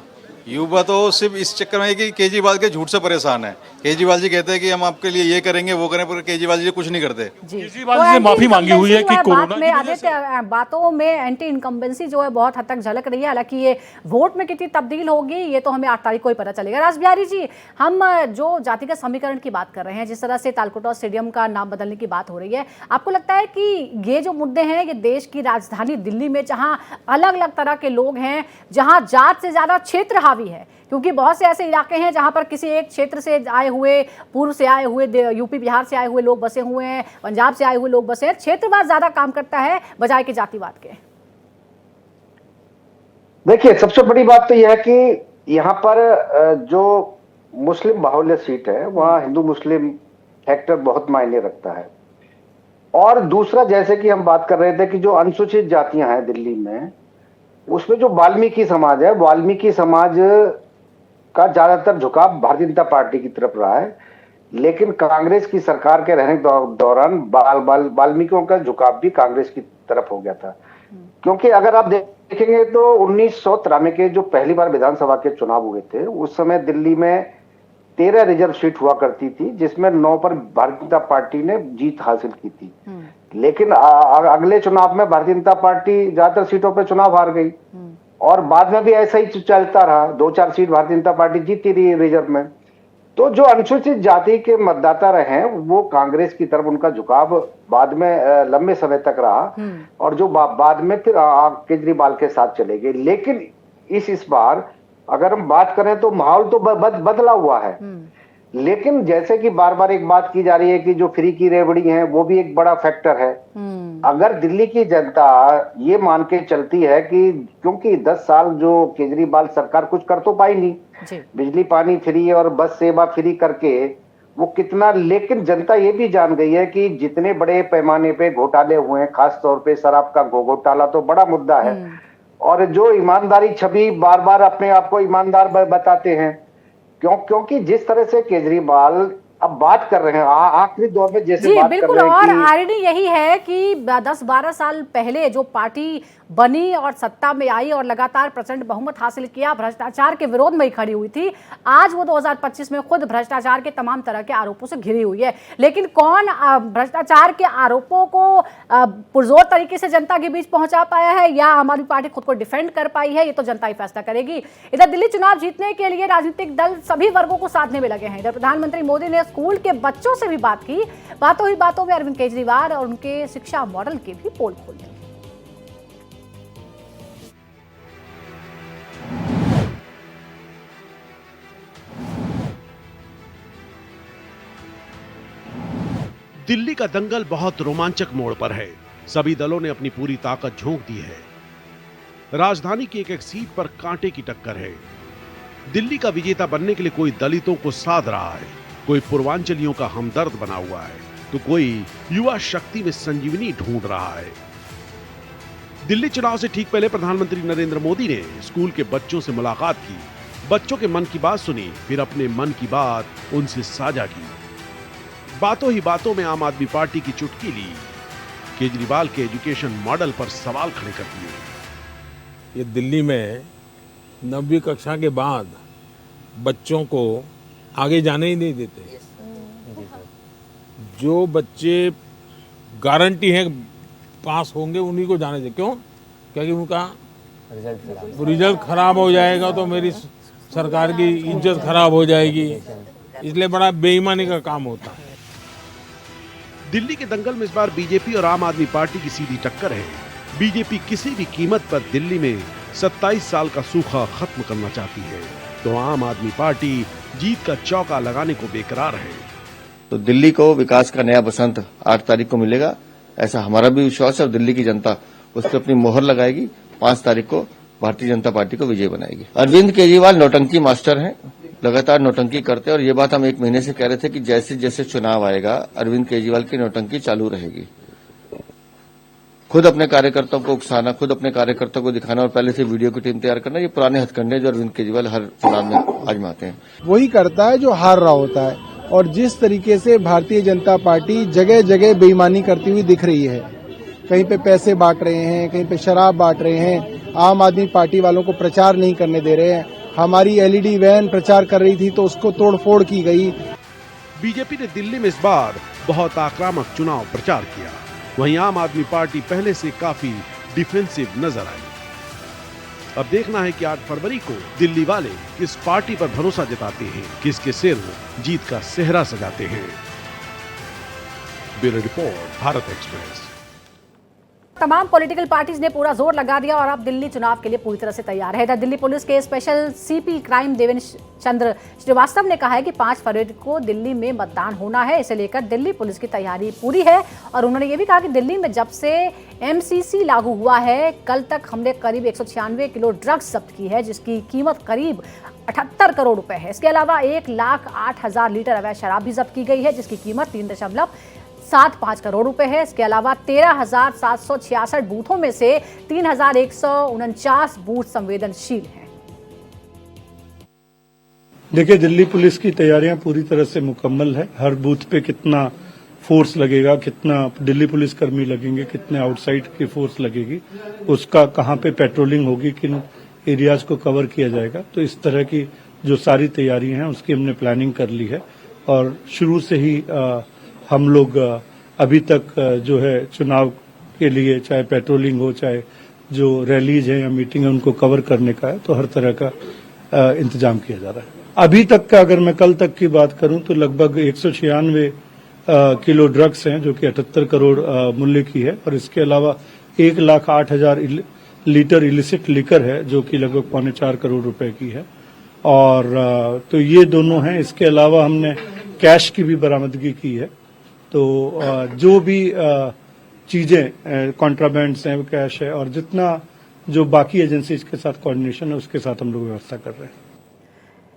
युवा तो सिर्फ इस चक्कर में है कि केजरीवाल के झूठ से परेशान है। केजरीवाल जी कहते हैं कि हम आपके लिए ये करेंगे वो करें, पर केजरीवाल जी कुछ नहीं करते। केजरीवाल जी ने माफी मांगी हुई है कि कोरोना में आदित्य बातों में एंटी इनकम्बेंसी जो है बहुत हद तक झलक रही है। हालांकि ये वोट में कितनी तब्दील होगी ये तो हमें 8 तारीख को ही पता चलेगा। राज बिहारी जी, हम जो जातिगत समीकरण की बात कर रहे हैं, जिस तरह से तालकटोरा स्टेडियम का नाम बदलने की बात हो रही है, आपको लगता है कि ये जो मुद्दे हैं ये देश की राजधानी दिल्ली में जहाँ अलग अलग तरह के लोग हैं, जहाँ जात से ज्यादा क्षेत्र हावी है, क्योंकि बहुत से ऐसे इलाके हैं जहां पर किसी एक क्षेत्र से आए हुए, पूर्व से आए हुए, यूपी बिहार से आए हुए लोग बसे हुए हैं, पंजाब से आए हुए लोग बसे हैं, क्षेत्रवाद ज्यादा काम करता है बजाय के जातिवाद के? देखिए, सबसे बड़ी बात तो यह है कि यहाँ पर जो मुस्लिम बाहुल्य सीट है वहाँ हिंदू मुस्लिम फैक्टर बहुत मायने रखता है। और दूसरा, जैसे कि हम बात कर रहे थे कि जो अनुसूचित जातियां हैं दिल्ली में, उसमें जो वाल्मीकि समाज है, वाल्मीकि समाज का ज्यादातर झुकाव भारतीय जनता पार्टी की तरफ रहा है। लेकिन कांग्रेस की सरकार के रहने के दौरान वाल्मीकियों का झुकाव भी कांग्रेस की तरफ हो गया था। क्योंकि अगर आप देखेंगे तो 1993 के जो पहली बार विधानसभा के चुनाव हुए थे, उस समय दिल्ली में 13 रिजर्व सीट हुआ करती थी, जिसमें 9 पर भारतीय जनता पार्टी ने जीत हासिल की थी। लेकिन अगले चुनाव में भारतीय जनता पार्टी ज्यादातर सीटों पर चुनाव हार गई और बाद में भी ऐसा ही चलता रहा। 2-4 सीट भारतीय जनता पार्टी जीती रही रिजर्व में। तो जो अनुसूचित जाति के मतदाता रहे वो कांग्रेस की तरफ उनका झुकाव बाद में लंबे समय तक रहा और जो बाद में फिर केजरीवाल के साथ चले गए। लेकिन इस बार अगर हम बात करें तो माहौल तो बदला हुआ है। लेकिन जैसे कि बार बार एक बात की जा रही है कि जो फ्री की रेवड़ी है वो भी एक बड़ा फैक्टर है। अगर दिल्ली की जनता ये मान के चलती है कि क्योंकि 10 साल जो केजरीवाल सरकार कुछ कर तो पाई नहीं, बिजली पानी फ्री और बस सेवा फ्री करके वो कितना, लेकिन जनता ये भी जान गई है कि जितने बड़े पैमाने पे घोटाले हुए हैं, खास तौर पे शराब का घोटाला तो बड़ा मुद्दा है। और जो ईमानदारी छवि बार बार अपने आप को ईमानदार बताते हैं, क्योंकि जिस तरह से केजरीवाल अब बात कर रहे हैं आखिरी दौर में, जैसे बात बिल्कुल कर रहे हैं और आईडी यही है कि 10-12 साल पहले जो पार्टी बनी और सत्ता में आई और लगातार प्रचंड बहुमत हासिल किया, भ्रष्टाचार के विरोध में ही खड़ी हुई थी, आज वो 2025 में खुद भ्रष्टाचार के तमाम तरह के आरोपों से घिरी हुई है। लेकिन कौन भ्रष्टाचार के आरोपों को पुरजोर तरीके से जनता के बीच पहुंचा पाया है या आम आदमी पार्टी खुद को डिफेंड कर पाई है, ये तो जनता ही फैसला करेगी। इधर दिल्ली चुनाव जीतने के लिए राजनीतिक दल सभी वर्गों को साधने में लगे हैं। इधर प्रधानमंत्री मोदी ने स्कूल के बच्चों से भी बात की। बातों ही बातों में अरविंद केजरीवाल और उनके शिक्षा मॉडल की भी पोल खोल दी। दिल्ली का दंगल बहुत रोमांचक मोड़ पर है। सभी दलों ने अपनी पूरी ताकत झोंक दी है। राजधानी की एक एक सीट पर कांटे की टक्कर है। दिल्ली का विजेता बनने के लिए कोई दलितों को साध रहा है, कोई पूर्वांचलियों का हमदर्द बना हुआ है, तो कोई युवा शक्ति में संजीवनी ढूंढ रहा है। दिल्ली चुनाव से ठीक पहले प्रधानमंत्री नरेंद्र मोदी ने स्कूल के बच्चों से मुलाकात की, बच्चों के मन की बात सुनी, फिर अपने मन की बात उनसे साझा की। बातों ही बातों में आम आदमी पार्टी की चुटकी ली, केजरीवाल के एजुकेशन मॉडल पर सवाल खड़े कर दिए। ये दिल्ली में 9वीं कक्षा के बाद बच्चों को आगे जाने ही नहीं देते। जो बच्चे गारंटी है पास होंगे उन्हीं को जाने दें। क्यों? क्योंकि उनका रिजल्ट खराब हो जाएगा तो मेरी सरकार की इज्जत खराब हो जाएगी, इसलिए बड़ा बेईमानी का काम होता है। दिल्ली के दंगल में इस बार बीजेपी और आम आदमी पार्टी की सीधी टक्कर है। बीजेपी किसी भी कीमत पर दिल्ली में 27 साल का सूखा खत्म करना चाहती है, तो आम आदमी पार्टी जीत का चौका लगाने को बेकरार है। तो दिल्ली को विकास का नया बसंत 8 तारीख को मिलेगा, ऐसा हमारा भी विश्वास है और दिल्ली की जनता उस पर अपनी मोहर लगाएगी। 5 तारीख को भारतीय जनता पार्टी को विजय बनाएगी। अरविंद केजरीवाल नौटंकी मास्टर हैं, लगातार नौटंकी करते हैं और ये बात हम 1 महीने से कह रहे थे कि जैसे जैसे चुनाव आएगा अरविंद केजरीवाल की नौटंकी चालू रहेगी। खुद अपने कार्यकर्ताओं को उकसाना, खुद अपने कार्यकर्ताओं को दिखाना और पहले से वीडियो की टीम तैयार करना, ये पुराने हथकंडे जो अरविंद केजरीवाल हर चुनाव में आजमाते हैं। वही करता है जो हार रहा होता है, और जिस तरीके से भारतीय जनता पार्टी जगह जगह बेईमानी करती हुई दिख रही है, कहीं पे पैसे बांट रहे हैं, कहीं पे शराब बांट रहे हैं, आम आदमी पार्टी वालों को प्रचार नहीं करने दे रहे हैं। हमारी एलईडी वैन प्रचार कर रही थी तो उसको तोड़फोड़ की गई। बीजेपी ने दिल्ली में इस बार बहुत आक्रामक चुनाव प्रचार किया, वहीं आम आदमी पार्टी पहले से काफी डिफेंसिव नजर आई। अब देखना है कि 8 फरवरी को दिल्ली वाले किस पार्टी पर भरोसा जताते हैं, किसके सिर जीत का सेहरा सजाते हैं। Bureau report, Bharat express. तमाम पॉलिटिकल पार्टीज ने पूरा जोर लगा दिया और अब दिल्ली चुनाव के लिए पूरी तरह से तैयार है। इधर दिल्ली पुलिस के special CP crime Devendra Chandra Srivastava ने कहा है कि 5 फरवरी को दिल्ली में मतदान होना है, इसे लेकर दिल्ली पुलिस की तैयारी पूरी है। और उन्होंने ये भी कहा कि दिल्ली में जब से एमसीसी लागू हुआ है, कल तक हमने करीब 196 किलो ड्रग्स जब्त की है, जिसकी कीमत करीब 78 करोड़ रुपए है। इसके अलावा 1,08,000 लीटर अवैध शराब भी जब्त की गई है, जिसकी कीमत 3.75 करोड़ रुपए है। इसके अलावा 13,766 बूथों में से 3,149 बूथ संवेदनशील हैं। देखिए, दिल्ली पुलिस की तैयारियां पूरी तरह से मुकम्मल है। हर बूथ पे कितना फोर्स लगेगा, कितना दिल्ली पुलिस कर्मी लगेंगे, कितने आउटसाइड की फोर्स लगेगी, उसका कहां पे पेट्रोलिंग होगी, किन एरियाज को कवर किया जाएगा, तो इस तरह की जो सारी तैयारियां हैं उसकी हमने प्लानिंग कर ली है। और शुरू से ही हम लोग अभी तक जो है चुनाव के लिए चाहे पेट्रोलिंग हो, चाहे जो रैलीज है या मीटिंग है, उनको कवर करने का है, तो हर तरह का इंतजाम किया जा रहा है। अभी तक का अगर मैं कल तक की बात करूं तो लगभग 196 किलो ड्रग्स हैं, जो कि 78 करोड़ मूल्य की है, और इसके अलावा 1,08,000 लीटर इलिसिट लिकर है, जो कि लगभग 3.25 करोड़ रुपए की है। और तो ये दोनों हैं। इसके अलावा हमने कैश की भी बरामदगी की है। तो जो भी चीजें कॉन्ट्राबैंड्स हैं, कैश है, और जितना जो बाकी एजेंसीज के साथ कोऑर्डिनेशन है, उसके साथ हम लोग व्यवस्था कर रहे हैं।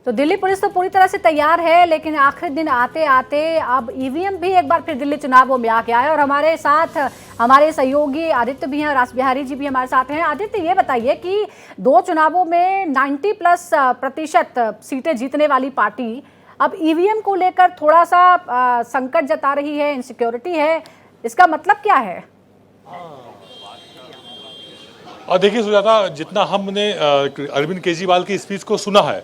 तो दिल्ली पुलिस तो पूरी तरह से तैयार है, लेकिन आखिरी दिन आते आते अब ईवीएम भी एक बार फिर दिल्ली चुनावों में आ गया है। और हमारे साथ हमारे सहयोगी आदित्य भी हैं और रास बिहारी जी भी हमारे साथ हैं। आदित्य, ये बताइए कि 2 चुनावों में 90+ सीटें जीतने वाली पार्टी अब ईवीएम को लेकर थोड़ा सा संकट जता रही है, इनसिक्योरिटी है, इसका मतलब क्या है? और देखिए सुजाता, जितना हमने अरविंद केजरीवाल की स्पीच को सुना है,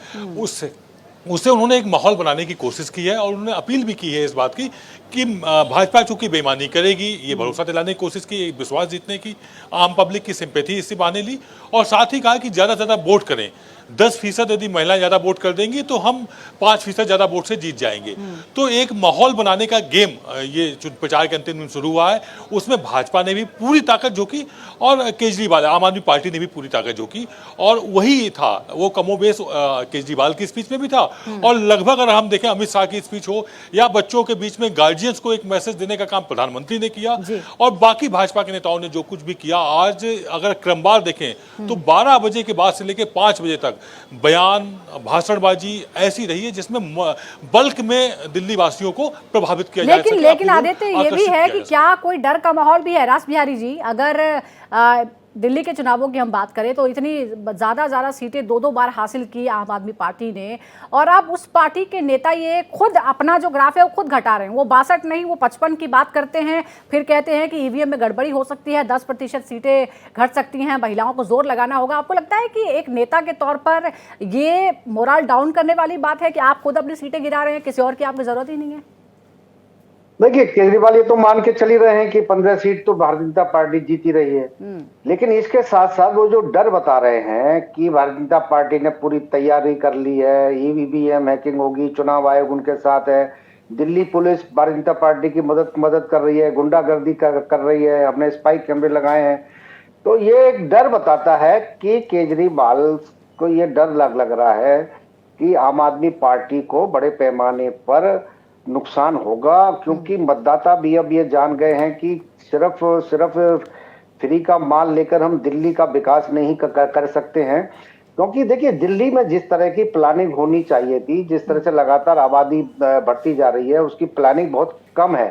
उससे उन्होंने एक माहौल बनाने की कोशिश की है और उन्होंने अपील भी की है इस बात की कि भाजपा चूंकि बेईमानी करेगी, ये भरोसा दिलाने की कोशिश की, विश्वास जीतने की, आम पब्लिक की सिंपैथी इससे बहाने ली, और साथ ही कहा कि ज़्यादा से ज़्यादा वोट करें। 10% यदि महिलाएं ज्यादा वोट कर देंगी तो हम 5% ज्यादा वोट से जीत जाएंगे। तो एक माहौल बनाने का गेम ये प्रचार के अंतिम दिन शुरू हुआ है, उसमें भाजपा ने भी पूरी ताकत झोंकी और केजरीवाल आम आदमी पार्टी ने भी पूरी ताकत झोंकी, और वही था वो कमोबेश केजरीवाल की स्पीच में भी था। और लगभग अगर हम देखें अमित शाह की स्पीच हो या बच्चों के बीच में गार्जियंस को एक मैसेज देने का काम प्रधानमंत्री ने किया, और बाकी भाजपा के नेताओं ने जो कुछ भी किया, आज अगर क्रमवार देखें तो 12 बजे के बाद से लेकर 5 बजे तक बयान भाषणबाजी ऐसी रही है जिसमें बल्क में दिल्ली वासियों को प्रभावित किया जा सके। लेकिन आदित्य ये भी है कि क्या कोई डर का माहौल भी है रास बिहारी जी? अगर दिल्ली के चुनावों की हम बात करें तो इतनी ज्यादा सीटें 2-2 बार हासिल की आम आदमी पार्टी ने, और अब उस पार्टी के नेता ये खुद अपना जो ग्राफ है वो खुद घटा रहे हैं। वो 62 नहीं, वो 55 की बात करते हैं, फिर कहते हैं कि ईवीएम में गड़बड़ी हो सकती है, 10% सीटें घट सकती हैं, महिलाओं को जोर लगाना होगा। आपको लगता है कि एक नेता के तौर पर ये मोरल डाउन करने वाली बात है कि आप खुद अपनी सीटें गिरा रहे हैं, किसी और की आपकी जरूरत ही नहीं है? देखिए, केजरीवाल ये तो मान के चल ही रहे हैं कि 15 सीट तो भारतीय जनता पार्टी जीती रही है, लेकिन इसके साथ साथ वो जो डर बता रहे हैं कि भारतीय जनता पार्टी ने पूरी तैयारी कर ली है, ईवीएम हैकिंग होगी, चुनाव आयोग उनके साथ है, दिल्ली पुलिस भारतीय जनता पार्टी की मदद कर रही है, गुंडागर्दी कर रही है, हमने स्पाई कैमरे लगाए हैं, तो ये एक डर बताता है कि केजरीवाल को ये डर लग रहा है कि आम आदमी पार्टी को बड़े पैमाने पर नुकसान होगा, क्योंकि मतदाता भी अब ये जान गए हैं कि सिर्फ फ्री का माल लेकर हम दिल्ली का विकास नहीं कर सकते हैं। क्योंकि देखिए, दिल्ली में जिस तरह की प्लानिंग होनी चाहिए थी, जिस तरह से लगातार आबादी बढ़ती जा रही है, उसकी प्लानिंग बहुत कम है,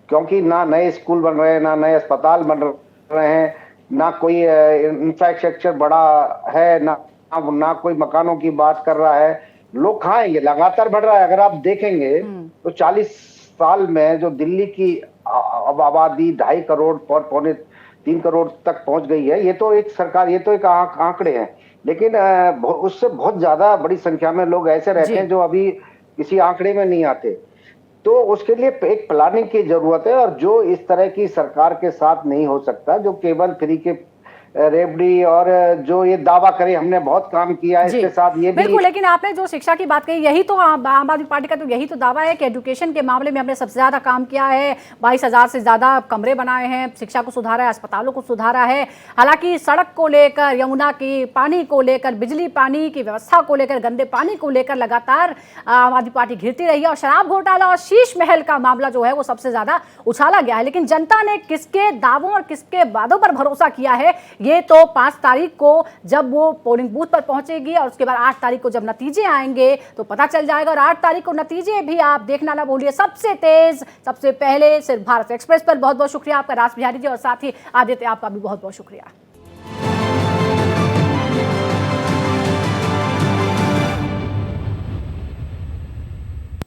क्योंकि ना नए स्कूल बन रहे हैं, ना नए अस्पताल बन रहे हैं, ना कोई इंफ्रास्ट्रक्चर बड़ा है, ना कोई मकानों की बात कर रहा है। लोग खाएंगे, लगातार बढ़ रहा है। अगर आप देखेंगे तो 40 साल में जो दिल्ली की आबादी 2.5 करोड़ और 3 करोड़ तक पहुंच गई है, ये तो एक सरकार, ये तो एक आंकड़े हैं, लेकिन उससे बहुत ज्यादा बड़ी संख्या में लोग ऐसे रहते हैं जो अभी किसी आंकड़े में नहीं आते। तो उसके लिए एक प्लानिंग की जरूरत है, और जो इस तरह की सरकार के साथ नहीं हो सकता, जो केवल फ्री के रेबड़ी और जो ये दावा करे हमने बहुत काम किया है, इसके साथ ये भी बिल्कुल। लेकिन आपने जो शिक्षा की बात कही, यही तो आम आदमी पार्टी का तो यही तो दावा है कि एजुकेशन के मामले में हमने सबसे ज्यादा काम किया है, 22,000 से ज्यादा कमरे बनाए हैं, शिक्षा को सुधारा है, अस्पतालों को सुधारा है। हालांकि सड़क को लेकर, यमुना की पानी को लेकर, बिजली पानी की व्यवस्था को लेकर, गंदे पानी को लेकर लगातार आम आदमी पार्टी घिरती रही है, और शराब घोटाला और शीश महल का मामला जो है वो सबसे ज्यादा उछाला गया है। लेकिन जनता ने किसके दावों और किसके वादों पर भरोसा किया है, ये तो 5 तारीख को जब वो पोलिंग बूथ पर पहुंचेगी, और उसके बाद 8 तारीख को जब नतीजे आएंगे तो पता चल जाएगा। और 8 तारीख को नतीजे भी आप देखना ना भूलिए, सबसे तेज, सबसे पहले सिर्फ भारत एक्सप्रेस पर। बहुत बहुत शुक्रिया आपका रास बिहारी जी, और साथ ही आदित्य आपका भी बहुत बहुत शुक्रिया।